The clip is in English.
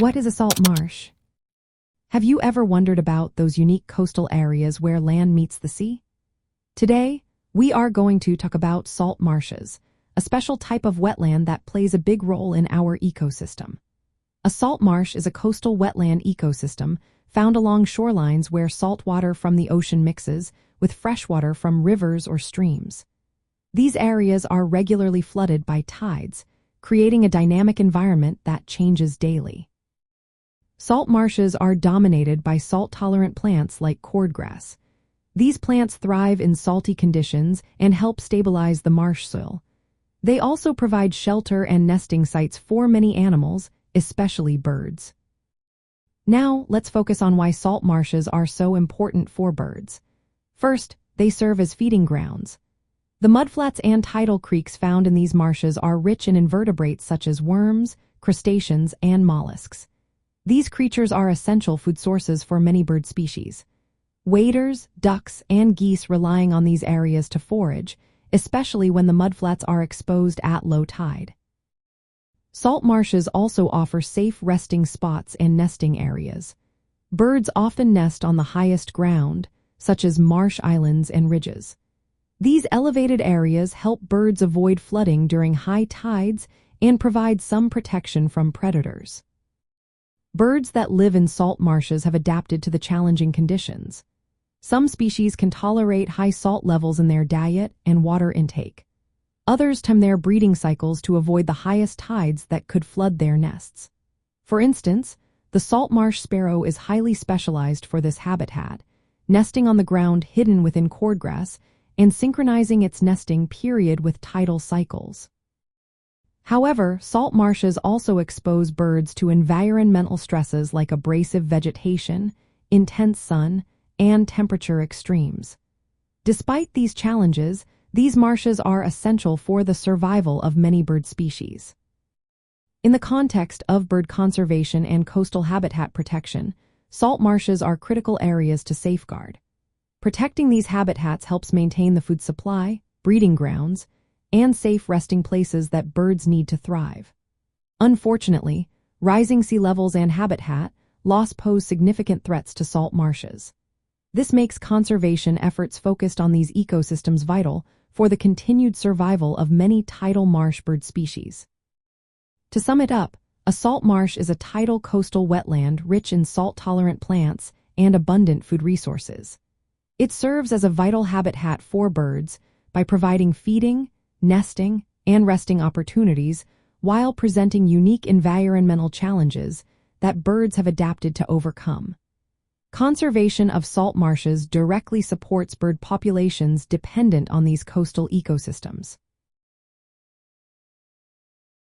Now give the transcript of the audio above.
What is a salt marsh? Have you ever wondered about those unique coastal areas where land meets the sea? Today, we are going to talk about salt marshes, a special type of wetland that plays a big role in our ecosystem. A salt marsh is a coastal wetland ecosystem found along shorelines where salt water from the ocean mixes with fresh water from rivers or streams. These areas are regularly flooded by tides, creating a dynamic environment that changes daily. Salt marshes are dominated by salt-tolerant plants like cordgrass. These plants thrive in salty conditions and help stabilize the marsh soil. They also provide shelter and nesting sites for many animals, especially birds. Now, let's focus on why salt marshes are so important for birds. First, they serve as feeding grounds. The mudflats and tidal creeks found in these marshes are rich in invertebrates such as worms, crustaceans, and mollusks. These creatures are essential food sources for many bird species. Waders, ducks, and geese relying on these areas to forage, especially when the mudflats are exposed at low tide. Salt marshes also offer safe resting spots and nesting areas. Birds often nest on the highest ground, such as marsh islands and ridges. These elevated areas help birds avoid flooding during high tides and provide some protection from predators. Birds that live in salt marshes have adapted to the challenging conditions. Some species can tolerate high salt levels in their diet and water intake. Others time their breeding cycles to avoid the highest tides that could flood their nests. For instance, the Saltmarsh Sparrow is highly specialized for this habitat, nesting on the ground hidden within cordgrass and synchronizing its nesting period with tidal cycles. However, salt marshes also expose birds to environmental stresses like abrasive vegetation, intense sun, and temperature extremes. Despite these challenges, these marshes are essential for the survival of many bird species. In the context of bird conservation and coastal habitat protection, salt marshes are critical areas to safeguard. Protecting these habitats helps maintain the food supply, breeding grounds, and safe resting places that birds need to thrive. Unfortunately, rising sea levels and habitat loss pose significant threats to salt marshes. This makes conservation efforts focused on these ecosystems vital for the continued survival of many tidal marsh bird species. To sum it up, a salt marsh is a tidal coastal wetland rich in salt-tolerant plants and abundant food resources. It serves as a vital habitat for birds by providing feeding, nesting, and resting opportunities while presenting unique environmental challenges that birds have adapted to overcome. Conservation of salt marshes directly supports bird populations dependent on these coastal ecosystems.